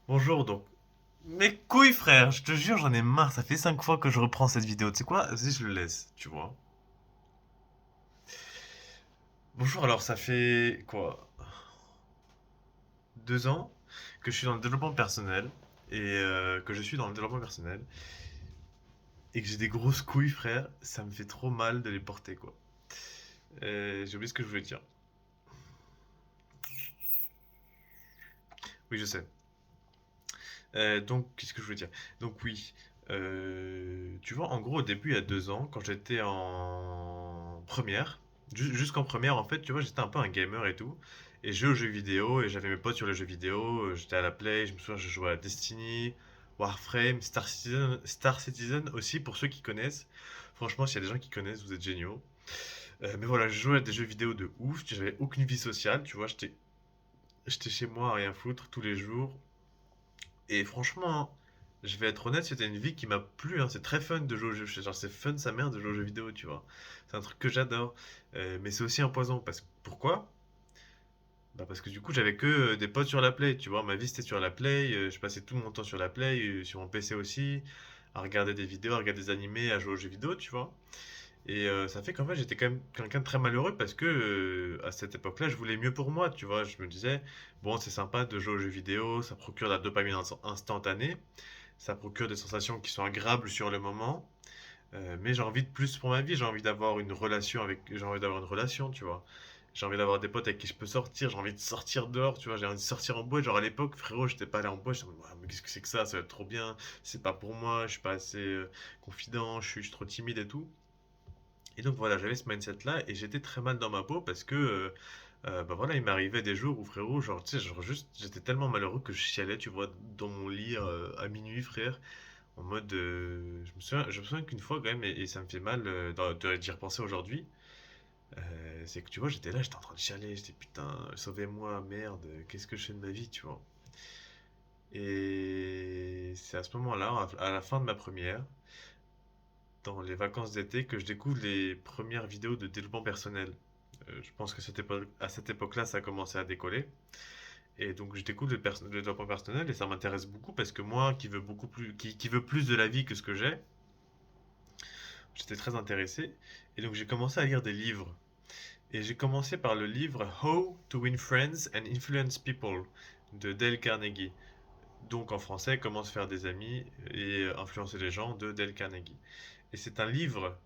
Bonjour donc. Mes couilles frère, je te jure j'en ai marre, ça fait 5 fois que je reprends cette vidéo. Tu sais quoi? Vas-y je le laisse, tu vois. Bonjour, alors ça fait quoi? 2 ans que je suis dans le développement personnel et que je suis dans le développement personnel et que j'ai des grosses couilles frère, ça me fait trop mal de les porter quoi. J'ai oublié ce que je voulais dire. Oui je sais. Donc qu'est-ce que je voulais dire? Donc oui, tu vois en gros au début il y a 2 ans quand j'étais en première, jusqu'en première en fait tu vois j'étais un peu un gamer et tout. Et je jouais aux jeux vidéo et j'avais mes potes sur les jeux vidéo, j'étais à la Play, je me souviens je jouais à Destiny, Warframe, Star Citizen aussi pour ceux qui connaissent. Franchement s'il y a des gens qui connaissent vous êtes géniaux. Mais voilà je jouais à des jeux vidéo de ouf, j'avais aucune vie sociale, tu vois j'étais chez moi à rien foutre tous les jours. Et franchement, je vais être honnête, c'était une vie qui m'a plu, hein. C'est très fun de jouer aux jeux. Genre, c'est fun sa mère de jouer aux jeux vidéo, tu vois. C'est un truc que j'adore. Mais c'est aussi un poison. Pourquoi? Bah parce que du coup, j'avais que des potes sur la Play, tu vois. Ma vie, c'était sur la Play. Je passais tout mon temps sur la Play, sur mon PC aussi, à regarder des vidéos, à regarder des animés, à jouer aux jeux vidéo, tu vois. Et ça fait qu'en fait, j'étais quand même quelqu'un de très malheureux parce que à cette époque-là, je voulais mieux pour moi, tu vois. Je me disais, bon, c'est sympa de jouer aux jeux vidéo, ça procure la dopamine instantanée. Ça procure des sensations qui sont agréables sur le moment, mais j'ai envie de plus pour ma vie. J'ai envie d'avoir une relation, tu vois. J'ai envie d'avoir des potes avec qui je peux sortir. J'ai envie de sortir dehors, tu vois. J'ai envie de sortir en boîte. Genre à l'époque, frérot, j'étais pas allé en boîte. Je me disais, ouais, mais qu'est-ce que c'est que ça va être trop bien. C'est pas pour moi. Je suis pas assez confident. Je suis trop timide et tout. Et donc voilà, j'avais ce mindset-là et j'étais très mal dans ma peau parce que, bah voilà, il m'arrivait des jours où frérot, genre, tu sais, genre juste, j'étais tellement malheureux que je chialais, tu vois, dans mon lit à minuit, frère. En mode, je me souviens qu'une fois quand même, et ça me fait mal d'y repenser aujourd'hui, c'est que tu vois, j'étais en train de chialer, j'étais putain, sauvez-moi, merde, qu'est-ce que je fais de ma vie, tu vois. Et c'est à ce moment-là, à la fin de ma première, dans les vacances d'été, que je découvre les premières vidéos de développement personnel. Je pense que à cette époque-là, ça a commencé à décoller. Et donc, je découvre le développement personnel et ça m'intéresse beaucoup parce que moi, qui veut plus de la vie que ce que j'ai, j'étais très intéressé. Et donc j'ai commencé à lire des livres. Et j'ai commencé par le livre How to Win Friends and Influence People de Dale Carnegie. Donc en français, Comment se faire des amis et influencer les gens de Dale Carnegie. Et c'est un livre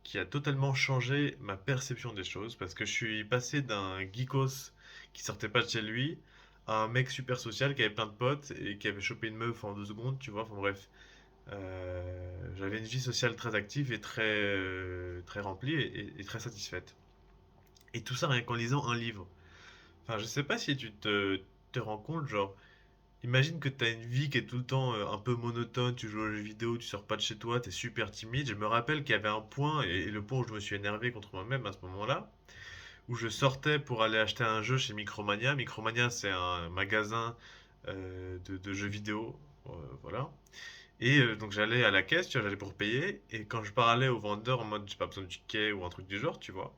qui a totalement changé ma perception des choses parce que je suis passé d'un geekos qui sortait pas de chez lui à un mec super social qui avait plein de potes et qui avait chopé une meuf en 2 secondes, tu vois. Enfin bref, j'avais une vie sociale très active et très remplie et très satisfaite. Et tout ça rien qu'en lisant un livre. Enfin, je sais pas si te rends compte, genre, imagine que tu as une vie qui est tout le temps un peu monotone, tu joues aux jeux vidéo, tu sors pas de chez toi, tu es super timide. Je me rappelle qu'il y avait un point, et le point où je me suis énervé contre moi-même à ce moment-là, où je sortais pour aller acheter un jeu chez Micromania. Micromania, c'est un magasin de jeux vidéo, voilà. Et donc j'allais à la caisse, tu vois, j'allais pour payer, et quand je parlais au vendeur en mode j'ai pas besoin de ticket ou un truc du genre, tu vois,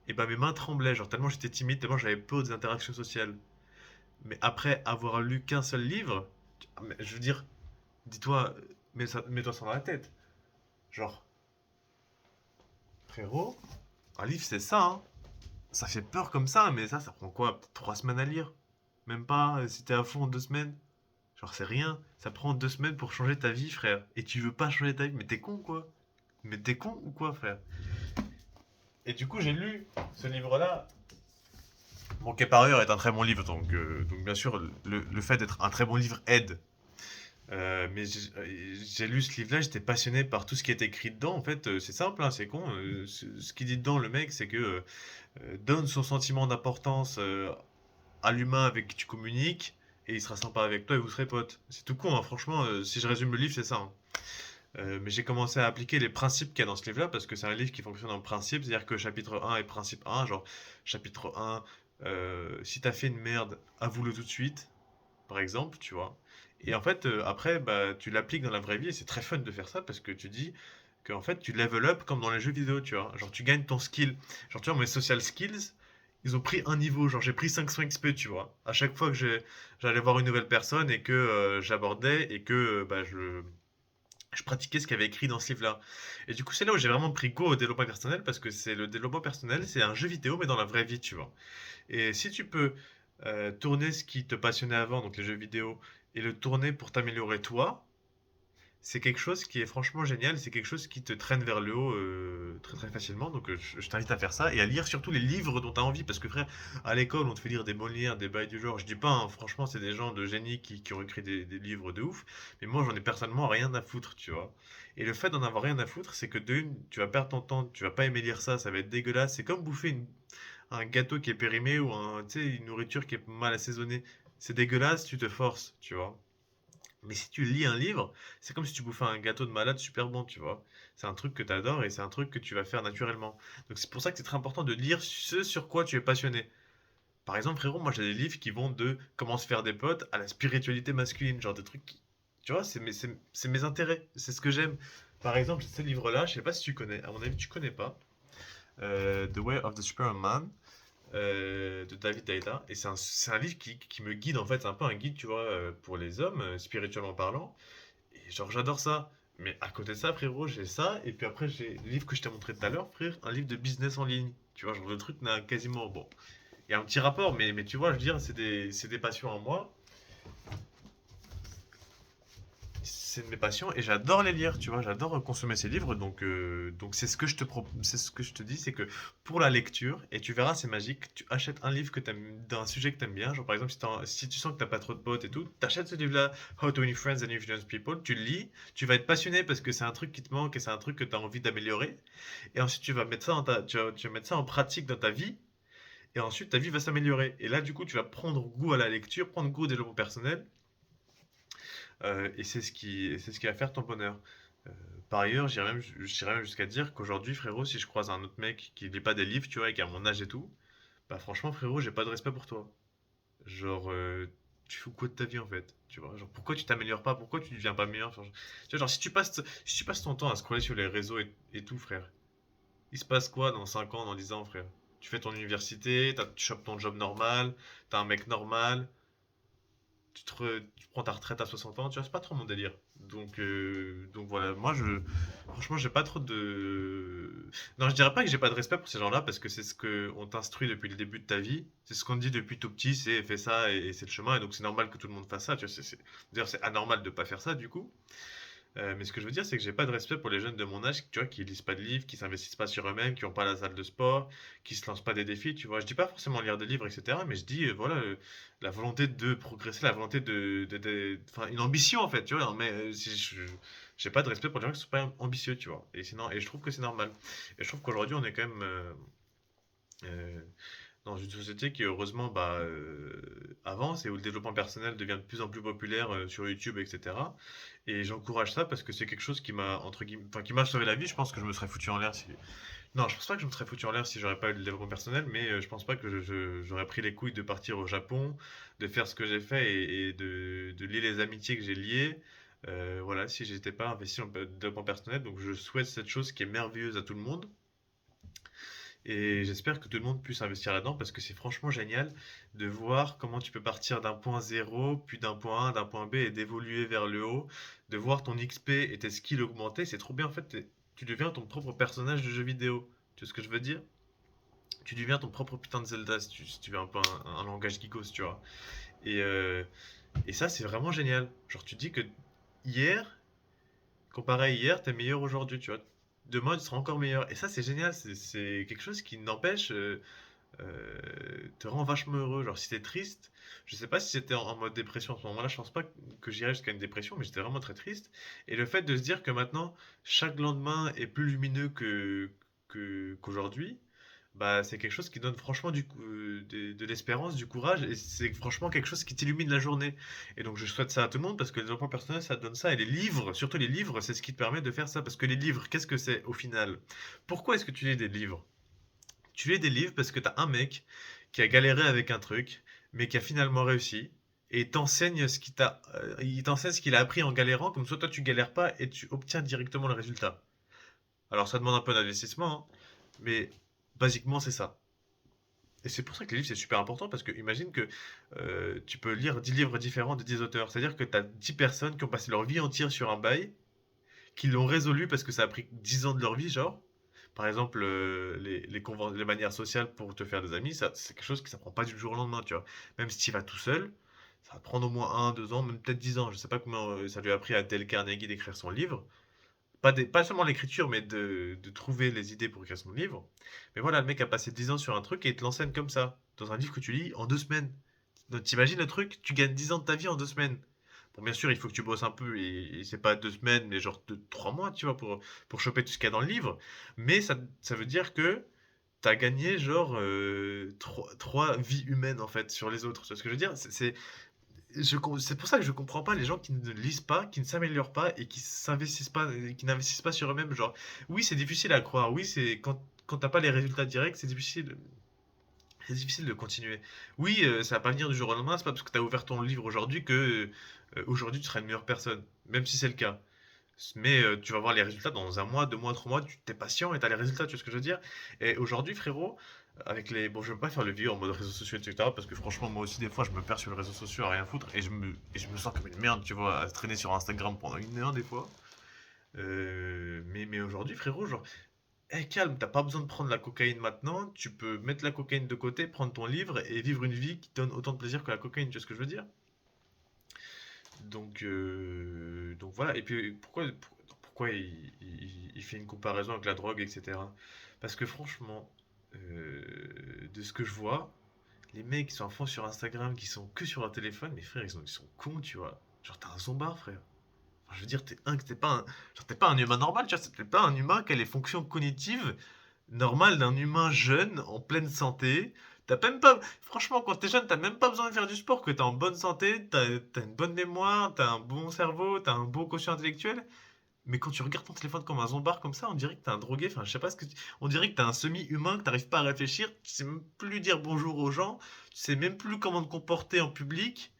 et bah mes mains tremblaient, genre tellement j'étais timide, tellement j'avais peur des interactions sociales. Mais après avoir lu qu'un seul livre, mais je veux dire, dis-toi, mets-toi ça dans la tête. Genre, frérot, un livre c'est ça, hein. Ça fait peur comme ça, mais ça prend quoi? Peut-être 3 semaines à lire? Même pas, si t'es à fond en 2 semaines. Genre, c'est rien. Ça prend 2 semaines pour changer ta vie, frère. Et tu veux pas changer ta vie, mais t'es con, quoi. Mais t'es con ou quoi, frère? Et du coup, j'ai lu ce livre-là. Bon, qui par ailleurs est un très bon livre, donc bien sûr, le fait d'être un très bon livre aide. Mais j'ai lu ce livre-là, j'étais passionné par tout ce qui est écrit dedans. En fait, c'est simple, hein, c'est con. Ce qu'il dit dedans, le mec, c'est que donne son sentiment d'importance à l'humain avec qui tu communiques, et il sera sympa avec toi et vous serez potes. C'est tout con, hein, franchement, si je résume le livre, c'est ça, hein. Mais j'ai commencé à appliquer les principes qu'il y a dans ce livre-là parce que c'est un livre qui fonctionne en principe, c'est-à-dire que chapitre 1 est principe 1, genre chapitre 1, si t'as fait une merde, avoue-le tout de suite, par exemple, tu vois. Et en fait, après, bah, tu l'appliques dans la vraie vie et c'est très fun de faire ça parce que tu dis que en fait, tu level up comme dans les jeux vidéo, tu vois. Genre, tu gagnes ton skill. Genre, tu vois, mes social skills, ils ont pris un niveau, genre j'ai pris 500 XP, tu vois. À chaque fois que j'allais voir une nouvelle personne et que j'abordais et que bah, je pratiquais ce qu'il y avait écrit dans ce livre-là. Et du coup, c'est là où j'ai vraiment pris goût au développement personnel parce que c'est le développement personnel, c'est un jeu vidéo mais dans la vraie vie, tu vois. Et si tu peux tourner ce qui te passionnait avant, donc les jeux vidéo, et le tourner pour t'améliorer toi, c'est quelque chose qui est franchement génial, c'est quelque chose qui te traîne vers le haut très très facilement. Donc je t'invite à faire ça et à lire surtout les livres dont tu as envie. Parce que frère, à l'école, on te fait lire des bons livres, des bails du genre. Je dis pas, hein, franchement, c'est des gens de génie qui ont écrit des livres de ouf. Mais moi, j'en ai personnellement rien à foutre, tu vois. Et le fait d'en avoir rien à foutre, c'est que d'une, tu vas perdre ton temps, tu vas pas aimer lire ça, ça va être dégueulasse. C'est comme bouffer un gâteau qui est périmé ou tu sais, une nourriture qui est mal assaisonnée. C'est dégueulasse, tu te forces, tu vois. Mais si tu lis un livre, c'est comme si tu bouffais un gâteau de malade super bon, tu vois. C'est un truc que tu adores et c'est un truc que tu vas faire naturellement. Donc c'est pour ça que c'est très important de lire ce sur quoi tu es passionné. Par exemple, frérot, moi j'ai des livres qui vont de comment se faire des potes à la spiritualité masculine, genre des trucs tu vois, c'est mes intérêts, c'est ce que j'aime. Par exemple, ce livre-là, je sais pas si tu connais, à mon avis tu connais pas, The Way of the Superman de David Deida. Et c'est un livre qui me guide, en fait, c'est un peu un guide, tu vois, pour les hommes, spirituellement parlant. Et genre, j'adore ça. Mais à côté de ça, frérot, j'ai ça. Et puis après, j'ai le livre que je t'ai montré tout à l'heure, frère, un livre de business en ligne. Tu vois, genre, le truc n'a quasiment. Bon, il y a un petit rapport, mais tu vois, je veux dire, c'est des passions en moi. C'est de mes passions et j'adore les lire, tu vois, j'adore consommer ces livres, donc c'est ce que c'est ce que je te dis, c'est que pour la lecture, et tu verras, c'est magique, tu achètes un livre que t'aimes, d'un sujet que t'aimes bien, genre par exemple, si tu sens que t'as pas trop de potes et tout, t'achètes ce livre-là, How to Win Friends and Influence People, tu le lis, tu vas être passionné parce que c'est un truc qui te manque et c'est un truc que t'as envie d'améliorer, et ensuite tu vas mettre ça tu vas mettre ça en pratique dans ta vie, et ensuite ta vie va s'améliorer, et là du coup tu vas prendre goût à la lecture, prendre goût au développement personnel, et c'est ce qui va faire ton bonheur. Euh, Par ailleurs, j'irais même jusqu'à dire qu'aujourd'hui, frérot, si je croise un autre mec qui lit pas des livres, tu vois, et qui a mon âge et tout, bah franchement, frérot, j'ai pas de respect pour toi. Genre, tu fous quoi de ta vie en fait? Tu vois, genre, pourquoi tu t'améliores pas? Pourquoi tu deviens pas meilleur? Enfin, tu vois, genre, si tu passes ton temps à scroller sur les réseaux et tout, frère, il se passe quoi dans 5 ans, dans 10 ans, frère? Tu fais ton université, tu chopes ton job normal, t'as un mec normal, tu prends ta retraite à 60 ans, tu vois, c'est pas trop mon délire. Donc voilà, moi franchement, j'ai pas trop de. Non, je dirais pas que j'ai pas de respect pour ces gens-là parce que c'est ce qu'on t'instruit depuis le début de ta vie. C'est ce qu'on te dit depuis tout petit, c'est fais ça et c'est le chemin. Et donc c'est normal que tout le monde fasse ça, tu vois. D'ailleurs, c'est anormal de pas faire ça du coup. Mais ce que je veux dire, c'est que j'ai pas de respect pour les jeunes de mon âge, tu vois, qui lisent pas de livres, qui s'investissent pas sur eux-mêmes, qui ont pas la salle de sport, qui se lancent pas des défis, tu vois. Je dis pas forcément lire des livres, etc. Mais je dis, voilà, la volonté de progresser, la volonté enfin, une ambition en fait, tu vois. Mais si j'ai pas de respect pour les gens qui sont pas ambitieux, tu vois. Et je trouve que c'est normal. Et je trouve qu'aujourd'hui, on est quand même euh, dans une société qui heureusement bah, avance et où le développement personnel devient de plus en plus populaire sur YouTube, etc. Et j'encourage ça parce que c'est quelque chose qui m'a entre guillemets, enfin, qui m'a sauvé la vie. Je pense que je me serais foutu en l'air si. Non, je pense pas que je me serais foutu en l'air si j'aurais pas eu le développement personnel, mais je pense pas que j'aurais pris les couilles de partir au Japon, de faire ce que j'ai fait et de lier les amitiés que j'ai liées. Voilà, si j'étais pas investi dans le développement personnel, donc je souhaite cette chose qui est merveilleuse à tout le monde. Et j'espère que tout le monde puisse investir là-dedans parce que c'est franchement génial de voir comment tu peux partir d'un point zéro, puis d'un point A, d'un point B et d'évoluer vers le haut, de voir ton XP et tes skills augmenter. C'est trop bien en fait, tu deviens ton propre personnage de jeu vidéo. Tu vois ce que je veux dire? Tu deviens ton propre putain de Zelda si tu veux un peu un langage geekos, tu vois. Et, euh, et ça, c'est vraiment génial. Genre, tu te dis que hier, comparé à hier, t'es meilleur aujourd'hui, tu vois. Demain, tu seras encore meilleur. Et ça, c'est génial. C'est quelque chose qui n'empêche te rend vachement heureux. Genre, si t'es triste, je sais pas si j'étais en mode dépression à ce moment-là, je pense pas que j'irais jusqu'à une dépression, mais j'étais vraiment très triste. Et le fait de se dire que maintenant, chaque lendemain est plus lumineux qu'aujourd'hui, bah, c'est quelque chose qui donne franchement de l'espérance, du courage, et c'est franchement quelque chose qui t'illumine la journée. Et donc, je souhaite ça à tout le monde parce que le développement personnel, ça donne ça. Et les livres, surtout les livres, c'est ce qui te permet de faire ça. Parce que les livres, qu'est-ce que c'est au final? Pourquoi est-ce que tu lis des livres? Tu lis des livres parce que t'as un mec qui a galéré avec un truc, mais qui a finalement réussi. Et il t'enseigne ce qu'il a appris en galérant, comme ça toi tu galères pas et tu obtiens directement le résultat. Alors ça demande un peu d'investissement, hein, mais basiquement c'est ça. Et c'est pour ça que les livres, c'est super important parce que imagine que tu peux lire 10 livres différents de 10 auteurs. C'est-à-dire que tu as 10 personnes qui ont passé leur vie entière sur un bail, qui l'ont résolu parce que ça a pris 10 ans de leur vie, genre. Par exemple, les manières sociales pour te faire des amis, ça, c'est quelque chose qui s'apprend pas du jour au lendemain, tu vois. Même si tu y vas tout seul, ça va prendre au moins 1, 2 ans, même peut-être 10 ans. Je sais pas comment ça lui a pris à Dale Carnegie d'écrire son livre. Pas seulement l'écriture, mais de trouver les idées pour écrire son livre. Mais voilà, le mec a passé 10 ans sur un truc et il te l'enseigne comme ça, dans un livre que tu lis en 2 semaines. Donc t'imagines le truc, tu gagnes 10 ans de ta vie en 2 semaines. Bon, bien sûr, il faut que tu bosses un peu, et c'est pas 2 semaines, mais genre 3 mois, tu vois, pour choper tout ce qu'il y a dans le livre. Mais ça veut dire que t'as gagné genre trois vies humaines en fait sur les autres. Tu vois ce que je veux dire? C'est pour ça que je comprends pas les gens qui ne lisent pas, qui ne s'améliorent pas et qui s'investissent pas, qui n'investissent pas sur eux-mêmes. Genre, oui, c'est difficile à croire. Oui, c'est quand t'as pas les résultats directs, c'est difficile. C'est difficile de continuer. Oui, ça va pas venir du jour au lendemain. C'est pas parce que t'as ouvert ton livre aujourd'hui que aujourd'hui tu seras une meilleure personne, même si c'est le cas. Mais tu vas voir les résultats dans 1 mois, 2 mois, 3 mois. Tu t'es patient et t'as les résultats. Tu vois ce que je veux dire? Et aujourd'hui, frérot, avec les, bon, je veux pas faire le vieux en mode réseaux sociaux, etc. Parce que franchement, moi aussi, des fois, je me perds sur les réseaux sociaux à rien foutre et je me sens comme une merde, tu vois, à traîner sur Instagram pendant 1 heure des fois. Mais aujourd'hui, frérot, genre, calme, t'as pas besoin de prendre la cocaïne maintenant. Tu peux mettre la cocaïne de côté, prendre ton livre et vivre une vie qui te donne autant de plaisir que la cocaïne. Tu vois ce que je veux dire? Donc voilà. Et puis pourquoi il fait une comparaison avec la drogue, etc. Parce que franchement, de ce que je vois, les mecs qui sont à fond sur Instagram, qui sont que sur leur téléphone, mes frères, ils sont cons, tu vois. Genre, t'es un zombard, frère. Enfin, je veux dire, t'es pas un humain normal, tu vois. T'es pas un humain qui a les fonctions cognitives normales d'un humain jeune, en pleine santé. T'as même pas, franchement, quand t'es jeune, t'as même pas besoin de faire du sport, que t'es en bonne santé, t'as une bonne mémoire, t'as un bon cerveau, t'as un bon quotient intellectuel. Mais quand tu regardes ton téléphone comme un zombard comme ça, on dirait que t'es un drogué. Enfin, je sais pas on dirait que t'es un semi-humain, que t'arrives pas à réfléchir. Tu sais même plus dire bonjour aux gens. Tu sais même plus comment te comporter en public.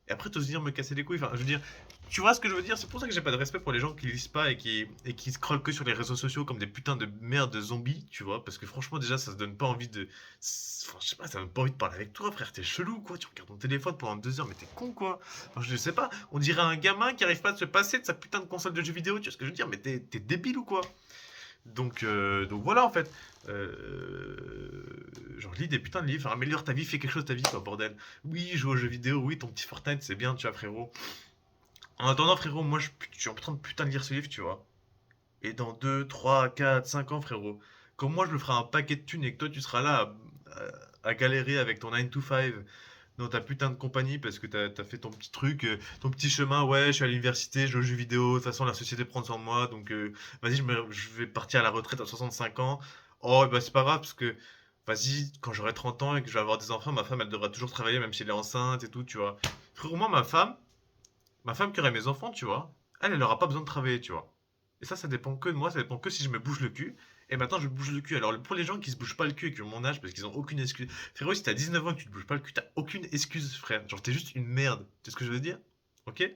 Et après, t'oses venir me casser les couilles. Enfin, je veux dire, tu vois ce que je veux dire? C'est pour ça que j'ai pas de respect pour les gens qui lisent pas et qui scrollent que sur les réseaux sociaux comme des putains de merde de zombies, tu vois. Parce que franchement, déjà, ça se donne pas envie de. Enfin, je sais pas, ça donne pas envie de parler avec toi, frère. T'es chelou, quoi. Tu regardes ton téléphone pendant 2 heures, mais t'es con, quoi. Enfin, je sais pas. On dirait un gamin qui arrive pas à se passer de sa putain de console de jeux vidéo, tu vois ce que je veux dire? Mais t'es débile ou quoi? Donc voilà en fait. Genre lis des putains de livres, enfin, améliore ta vie, fais quelque chose de ta vie quoi, bordel. Oui, joue aux jeux vidéo, oui, ton petit Fortnite c'est bien, tu vois, frérot. En attendant, frérot, moi je suis en train de putain de lire ce livre, tu vois. Et dans 2 3 4 5 ans, frérot, quand moi je me ferai un paquet de thunes et que toi tu seras là à galérer avec ton 9 to 5 dans ta putain de compagnie parce que t'as fait ton petit truc, ton petit chemin, ouais, je suis à l'université, je joue aux jeux vidéo, de toute façon la société prend soin de moi, donc vas-y, je vais partir à la retraite à 65 ans. Oh, bah c'est pas grave parce que, vas-y, quand j'aurai 30 ans et que je vais avoir des enfants, ma femme elle devra toujours travailler même si elle est enceinte et tout, tu vois. Frérot, moi ma femme qui aurait mes enfants, tu vois, elle aura pas besoin de travailler, tu vois. Et ça dépend que de moi, ça dépend que si je me bouge le cul. Et maintenant, je me bouge le cul. Alors, pour les gens qui se bougent pas le cul et qui ont mon âge parce qu'ils ont aucune excuse. Frérot, si t'as 19 ans et que tu te bouges pas le cul, t'as aucune excuse, frère. Genre, t'es juste une merde. Tu sais ce que je veux dire? Ok?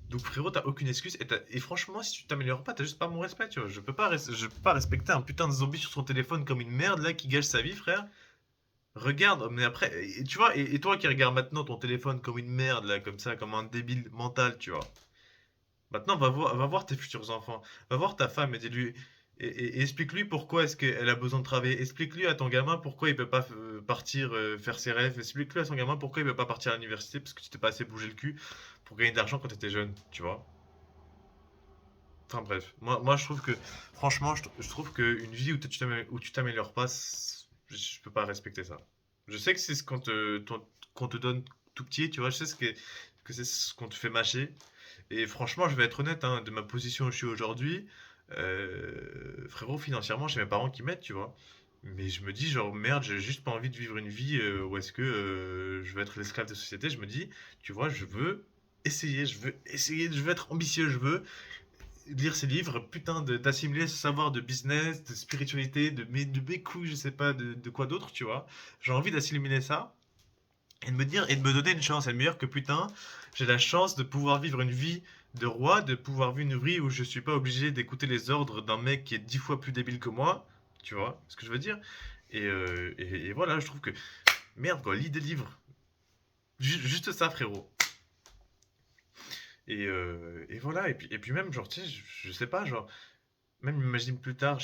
Donc, frérot, t'as aucune excuse. Et franchement, si tu t'améliores pas, t'as juste pas mon respect, tu vois. Je peux pas respecter un putain de zombie sur son téléphone comme une merde, là, qui gâche sa vie, frère. Regarde, mais après, et tu vois, et toi qui regardes maintenant ton téléphone comme une merde, là, comme ça, comme un débile mental, tu vois. Maintenant, va voir tes futurs enfants. Va voir ta femme et dis-lui. Et explique-lui pourquoi est-ce qu'elle a besoin de travailler. Explique-lui à ton gamin pourquoi il peut pas partir faire ses rêves. Explique-lui à son gamin pourquoi il peut pas partir à l'université parce que tu t'es pas assez bougé le cul pour gagner de l'argent quand t'étais jeune, tu vois. Enfin bref, moi je trouve que, franchement, je trouve qu'une vie où tu t'améliores pas, je peux pas respecter ça. Je sais que c'est ce qu'on te donne tout petit, tu vois, je sais que c'est ce qu'on te fait mâcher. Et franchement, je vais être honnête, hein, de ma position où je suis aujourd'hui, frérot, financièrement, j'ai mes parents qui m'aident, tu vois. Mais je me dis, genre, merde, j'ai juste pas envie de vivre une vie où est-ce que je veux être l'esclave de la société. Je me dis, tu vois, je veux être ambitieux, je veux lire ces livres, putain, d'assimiler ce savoir de business, de spiritualité, de mes couilles, je sais pas, de quoi d'autre, tu vois. J'ai envie d'assimiler ça et de me dire, et de me donner une chance. Et de me dire que putain, j'ai la chance de pouvoir vivre une vie de roi, de pouvoir vivre une vie où je suis pas obligé d'écouter les ordres d'un mec qui est 10 fois plus débile que moi. Tu vois ce que je veux dire? Et voilà, je trouve que merde quoi, lis des livres. Juste ça, frérot. Et voilà, et puis même, genre, tu sais, je sais pas, genre, même imagine plus tard,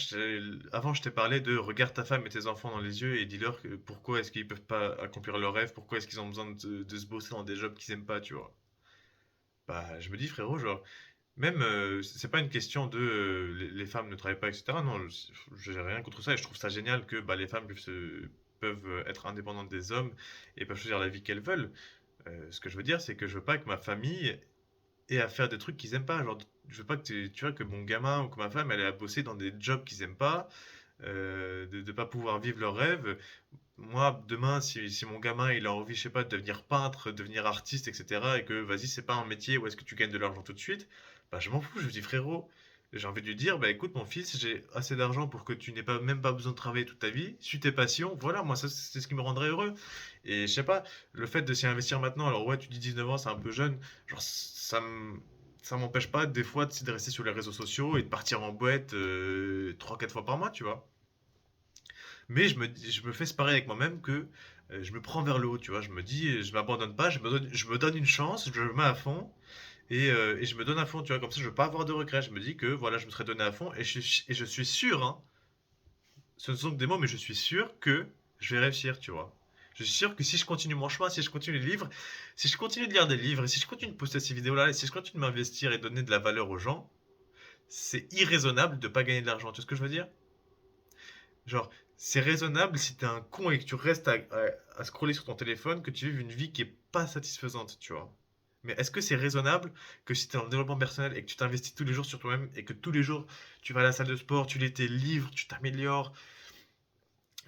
avant je t'ai parlé de regarde ta femme et tes enfants dans les yeux et dis-leur que pourquoi est-ce qu'ils peuvent pas accomplir leurs rêves, pourquoi est-ce qu'ils ont besoin de se bosser dans des jobs qu'ils aiment pas, tu vois. Bah, je me dis, frérot, genre, même, c'est pas une question de les femmes ne travaillent pas, etc. Non, j'ai rien contre ça et je trouve ça génial que bah, les femmes peuvent être indépendantes des hommes et peuvent choisir la vie qu'elles veulent. Ce que je veux dire, c'est que je veux pas que ma famille ait à faire des trucs qu'ils aiment pas. Genre, je veux pas que tu vois, que mon gamin ou que ma femme, elle ait à bosser dans des jobs qu'ils aiment pas, de pas pouvoir vivre leurs rêves. Moi, demain, si mon gamin, il a envie, je sais pas, de devenir peintre, devenir artiste, etc., et que, vas-y, c'est pas un métier où est-ce que tu gagnes de l'argent tout de suite, bah, je m'en fous. Je lui dis, frérot, j'ai envie de lui dire, bah, écoute, mon fils, j'ai assez d'argent pour que tu n'aies pas, même pas besoin de travailler toute ta vie. Suis tes passions. Voilà, moi, ça, c'est ce qui me rendrait heureux. Et je sais pas, le fait de s'y investir maintenant, alors ouais, tu dis 19 ans, c'est un peu jeune, genre, ça m'empêche pas, des fois, de rester sur les réseaux sociaux et de partir en boîte 3-4 fois par mois, tu vois. Mais je me fais ce pari avec moi-même que je me prends vers le haut, tu vois. Je me dis, je m'abandonne pas, je me donne une chance, je me mets à fond et je me donne à fond, tu vois. Comme ça, je veux pas avoir de regrets. Je me dis que voilà, je me serais donné à fond et je suis sûr, hein, ce ne sont que des mots, mais je suis sûr que je vais réussir, tu vois. Je suis sûr que si je continue mon chemin, si je continue les livres, si je continue de lire des livres, et si je continue de poster ces vidéos-là, et si je continue de m'investir et de donner de la valeur aux gens, c'est irraisonnable de pas gagner de l'argent. Tu vois ce que je veux dire? Genre, c'est raisonnable si t'es un con et que tu restes à scroller sur ton téléphone, que tu vives une vie qui est pas satisfaisante, tu vois. Mais est-ce que c'est raisonnable que si t'es dans le développement personnel et que tu t'investis tous les jours sur toi-même et que tous les jours tu vas à la salle de sport, tu lis tes livres, tu t'améliores,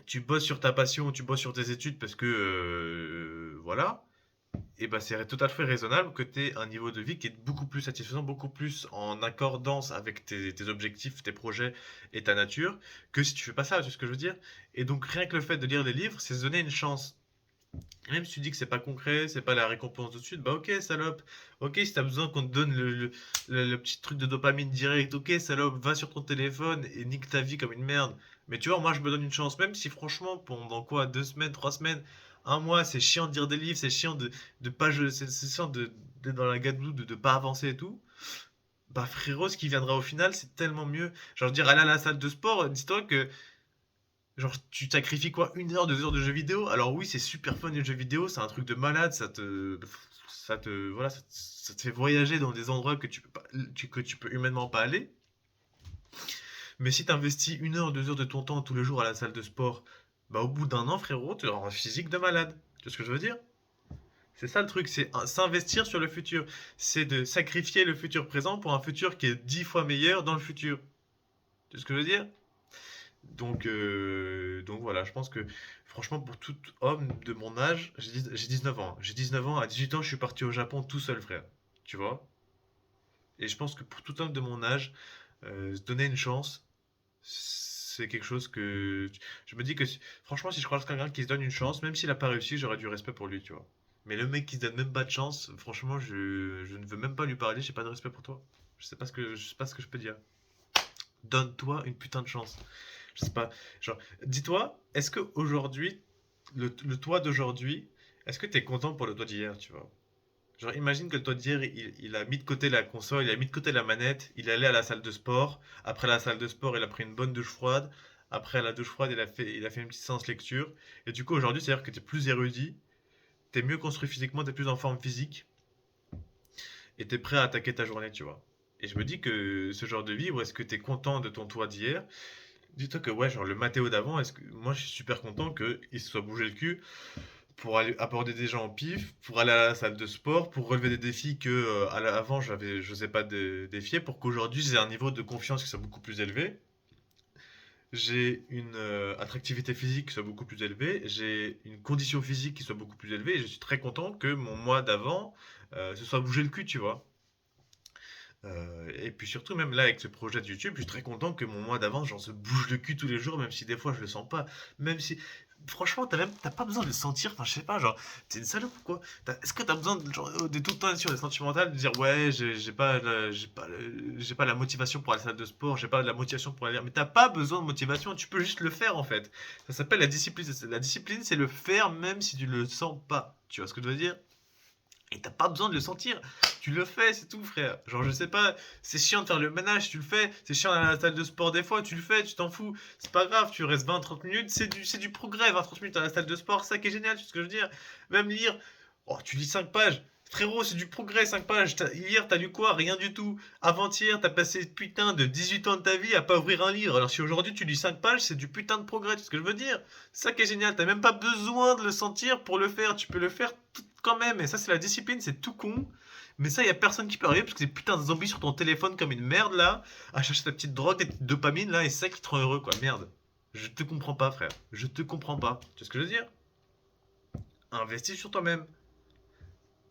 tu bosses sur ta passion, tu bosses sur tes études parce que voilà, et ben c'est tout à fait raisonnable que tu aies un niveau de vie qui est beaucoup plus satisfaisant, beaucoup plus en accordance avec tes objectifs, tes projets et ta nature, que si tu fais pas ça, c'est ce que je veux dire. Et donc rien que le fait de lire des livres, c'est se donner une chance. Et même si tu dis que c'est pas concret, c'est pas la récompense tout de suite, bah ok salope, ok si t'as besoin qu'on te donne le petit truc de dopamine direct, ok salope, va sur ton téléphone et nique ta vie comme une merde. Mais tu vois, moi je me donne une chance, même si franchement pendant quoi, 2 semaines, 3 semaines, un mois, c'est chiant de lire des livres, c'est chiant de pas c'est chiant d'être dans la gadoue, de pas avancer et tout. Bah frérot, ce qui viendra au final, c'est tellement mieux. Genre, je veux dire, aller à la salle de sport, dis-toi que genre, tu sacrifies quoi? 1 heure, 2 heures de jeux vidéo? Alors oui, c'est super fun les jeux vidéo, c'est un truc de malade, voilà, ça te fait voyager dans des endroits que tu peux pas, que tu peux humainement pas aller. Mais si t'investis 1 heure, 2 heures de ton temps tous les jours à la salle de sport, bah au bout d'un an, frérot, tu auras un physique de malade. Tu vois ce que je veux dire? C'est ça le truc, c'est s'investir sur le futur. C'est de sacrifier le futur présent pour un futur qui est 10 fois meilleur dans le futur. Tu vois ce que je veux dire? Donc voilà, je pense que franchement, pour tout homme de mon âge, j'ai 19 ans. J'ai 19 ans, à 18 ans, je suis parti au Japon tout seul, frère. Tu vois? Et je pense que pour tout homme de mon âge, se donner une chance, c'est quelque chose que. Je me dis que franchement, si je croise quelqu'un qui se donne une chance, même s'il a pas réussi, j'aurais du respect pour lui, tu vois. Mais le mec qui se donne même pas de chance, franchement, je ne veux même pas lui parler, j'ai pas de respect pour toi. Je sais pas ce que je peux dire. Donne-toi une putain de chance. Je sais pas. Genre, dis-toi, est-ce que aujourd'hui, le toi d'aujourd'hui, est-ce que t'es content pour le toi d'hier, tu vois? Genre, imagine que le toi d'hier, il a mis de côté la console, il a mis de côté la manette, il est allé à la salle de sport. Après la salle de sport, il a pris une bonne douche froide. Après la douche froide, il a fait une petite séance lecture. Et du coup, aujourd'hui, c'est-à-dire que t'es plus érudit, t'es mieux construit physiquement, t'es plus en forme physique, et t'es prêt à attaquer ta journée, tu vois. Et je me dis que ce genre de vie, où est-ce que t'es content de ton toi d'hier? Dis-toi que ouais, genre le Mathéo d'avant, moi je suis super content qu'il se soit bougé le cul pour aller aborder des gens en pif, pour aller à la salle de sport, pour relever des défis que avant je n'osais pas défier, pour qu'aujourd'hui j'ai un niveau de confiance qui soit beaucoup plus élevé, j'ai une attractivité physique qui soit beaucoup plus élevée, j'ai une condition physique qui soit beaucoup plus élevée, et je suis très content que mon moi d'avant se soit bougé le cul, tu vois. Et puis surtout, même là, avec ce projet de YouTube, je suis très content que mon moi d'avant, genre, se bouge le cul tous les jours, même si des fois je le sens pas. Même si. Franchement, t'as pas besoin de le sentir. Enfin, je sais pas, genre, t'es une salope ou quoi? Est-ce que t'as besoin de, genre, de tout le temps être sur les sentimentales, de dire ouais, j'ai pas la motivation pour aller à la salle de sport, j'ai pas la motivation pour aller. Mais t'as pas besoin de motivation, tu peux juste le faire en fait. Ça s'appelle la discipline. La discipline, c'est le faire même si tu le sens pas. Tu vois ce que je veux dire? Et t'as pas besoin de le sentir. Tu le fais, c'est tout, frère. Genre, je sais pas, c'est chiant de faire le ménage, tu le fais. C'est chiant d'aller à la salle de sport des fois, tu le fais, tu t'en fous. C'est pas grave, tu restes 20-30 minutes, c'est du progrès. 20-30 minutes à la salle de sport, c'est ça qui est génial, tu sais ce que je veux dire. Même lire, oh, tu lis 5 pages. Frérot, c'est du progrès, 5 pages. Hier, t'as lu quoi? Rien du tout. Avant-hier, t'as passé putain de 18 ans de ta vie à pas ouvrir un livre. Alors si aujourd'hui tu lis 5 pages, c'est du putain de progrès, tu sais ce que je veux dire. C'est ça qui est génial, t'as même pas besoin de le sentir pour le faire. Tu peux le faire quand même. Et ça, c'est la discipline, c'est tout con. Mais ça, y a personne qui peut arriver parce que c'est putain de zombies sur ton téléphone comme une merde là, à chercher ta petite drogue, ta petite dopamine là, et c'est ça qui te rend heureux quoi. Merde. Je te comprends pas, frère. Je te comprends pas. Tu vois ce que je veux dire? Investis sur toi-même.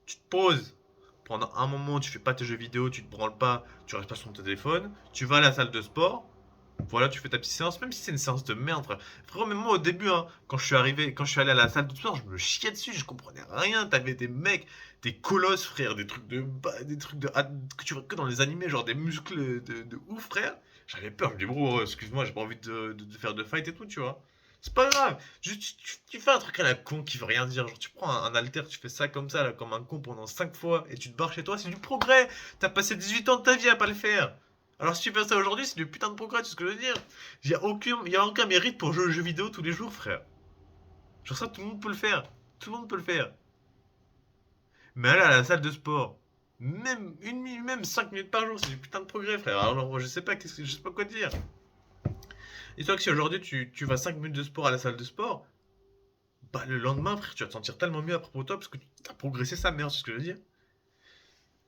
Tu te poses. Pendant un moment, tu fais pas tes jeux vidéo, tu te branles pas, tu restes pas sur ton téléphone. Tu vas à la salle de sport. Voilà, tu fais ta petite séance, même si c'est une séance de merde, frère. Frérot, même moi au début, hein, quand je suis allé à la salle de sport, je me chiais dessus, je comprenais rien. T'avais des mecs, des colosses, frère, des trucs que tu vois que dans les animés, genre des muscles de ouf, frère. J'avais peur, je me dis, bro, excuse-moi, j'ai pas envie de faire de fight et tout, tu vois. C'est pas grave, juste tu fais un truc à la con qui veut rien dire. Genre, tu prends un haltère, tu fais ça comme ça, là, comme un con pendant 5 fois, et tu te barres chez toi, c'est du progrès. T'as passé 18 ans de ta vie à pas le faire. Alors si tu fais ça aujourd'hui, c'est du putain de progrès, tu sais ce que je veux dire? Y a aucun mérite pour jouer aux jeux vidéo tous les jours, frère. Genre ça, tout le monde peut le faire. Tout le monde peut le faire. Mais aller à la salle de sport, même 5 minutes par jour, c'est du putain de progrès, frère. Alors je sais pas, je sais pas quoi te dire. Et toi que si aujourd'hui tu vas 5 minutes de sport à la salle de sport, bah le lendemain, frère, tu vas te sentir tellement mieux à propos de toi parce que tu as progressé ça, merde, c'est ce que je veux dire.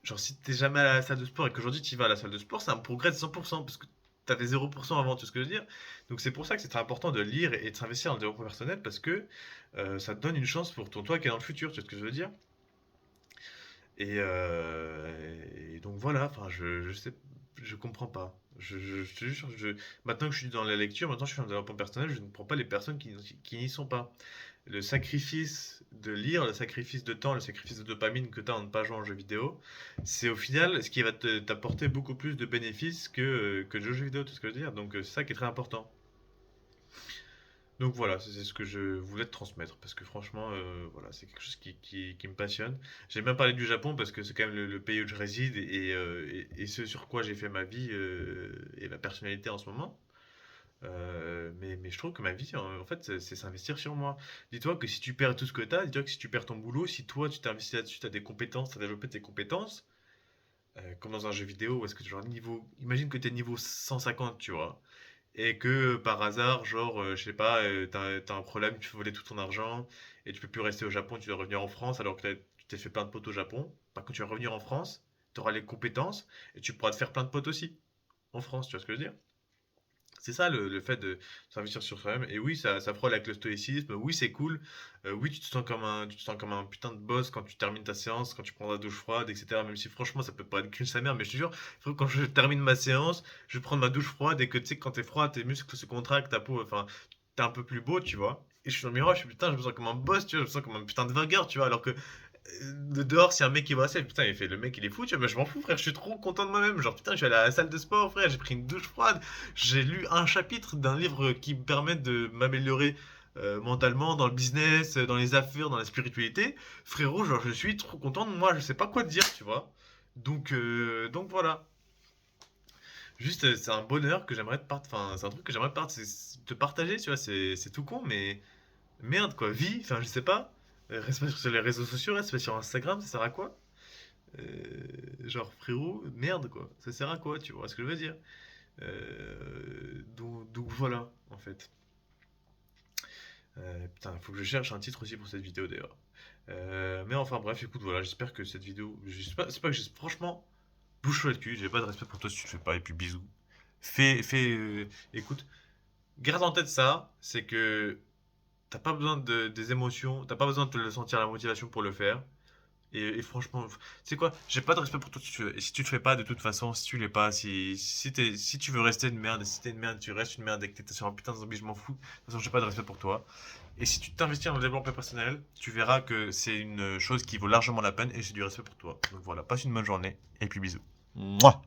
Genre, si t'es jamais à la salle de sport et qu'aujourd'hui tu vas à la salle de sport, c'est un progrès de 100% parce que t'avais 0% avant, tu vois ce que je veux dire? Donc, c'est pour ça que c'est très important de lire et de s'investir dans le développement personnel parce que ça te donne une chance pour ton toi qui est dans le futur, tu vois ce que je veux dire? Et donc voilà, enfin, je sais, je comprends pas. Je te jure, maintenant que je suis dans la lecture, maintenant que je suis dans le développement personnel, je ne prends pas les personnes qui n'y sont pas. Le sacrifice de lire, le sacrifice de temps, le sacrifice de dopamine que tu as en ne pas jouer en jeu vidéo, c'est au final ce qui va t'apporter beaucoup plus de bénéfices que le jeu vidéo, tout ce que je veux dire. Donc c'est ça qui est très important. Donc voilà, c'est ce que je voulais te transmettre parce que franchement, voilà, c'est quelque chose qui me passionne. J'ai bien parlé du Japon parce que c'est quand même le pays où je réside et ce sur quoi j'ai fait ma vie et ma personnalité en ce moment. Mais je trouve que ma vie, en fait, c'est s'investir sur moi. Dis-toi que si tu perds tout ce que tu as, dis-toi que si tu perds ton boulot, si toi tu t'investis là-dessus, tu as des compétences, tu as développé tes compétences, comme dans un jeu vidéo, où est-ce que tu genre niveau. Imagine que tu es niveau 150, tu vois, et que par hasard, genre, je sais pas, t'as un problème, tu fais voler tout ton argent, et tu peux plus rester au Japon, tu dois revenir en France, alors que tu t'es fait plein de potes au Japon. Par contre, tu vas revenir en France, tu auras les compétences, et tu pourras te faire plein de potes aussi, en France, tu vois ce que je veux dire? C'est ça le fait de s'investir sur soi-même. Et oui, ça frôle avec le stoïcisme. Oui, c'est cool. Oui, tu te sens comme un putain de boss quand tu termines ta séance, quand tu prends ta douche froide, etc. Même si franchement, ça peut paraître cul sa mère, mais je te jure, quand je termine ma séance, je vais prendre ma douche froide et que tu sais, que quand t'es froid, tes muscles se contractent, ta peau, enfin, t'es un peu plus beau, tu vois. Et je suis dans le miroir, je suis putain, je me sens comme un boss, tu vois, je me sens comme un putain de vainqueur, tu vois. Alors que de dehors, si un mec qui voit ça, putain, il fait le mec, il est fou, tu vois, mais je m'en fous, frère, je suis trop content de moi-même. Genre, putain, je suis allé à la salle de sport, frère, j'ai pris une douche froide, j'ai lu un chapitre d'un livre qui me permet de m'améliorer mentalement dans le business, dans les affaires, dans la spiritualité. Frérot, genre, je suis trop content de moi, je sais pas quoi te dire, tu vois. Donc voilà. Juste, c'est un bonheur que j'aimerais enfin, c'est un truc que j'aimerais te partager, tu vois, c'est tout con, mais merde, quoi, vie, enfin, je sais pas. Reste pas sur les réseaux sociaux, reste pas sur Instagram, ça sert à quoi? Genre, frérot, merde, quoi. Ça sert à quoi, tu vois ce que je veux dire? Donc voilà, en fait. Putain, faut que je cherche un titre aussi pour cette vidéo d'ailleurs. Mais enfin bref, écoute, voilà, j'espère que cette vidéo. C'est pas que j'ai. Franchement, bouge-toi le cul, j'ai pas de respect pour toi si tu le fais pas, et puis bisous. Écoute, garde en tête ça, c'est que t'as pas besoin des émotions, t'as pas besoin de te le sentir la motivation pour le faire. Et franchement, tu sais quoi, j'ai pas de respect pour toi si tu veux. Et si tu le fais pas, de toute façon, si tu l'es pas, si tu veux rester une merde, et si t'es une merde, tu restes une merde et que t'es sur un putain de zombie, je m'en fous. De toute façon, j'ai pas de respect pour toi. Et si tu t'investis dans le développement personnel, tu verras que c'est une chose qui vaut largement la peine et j'ai du respect pour toi. Donc voilà, passe une bonne journée et puis bisous. Mouah.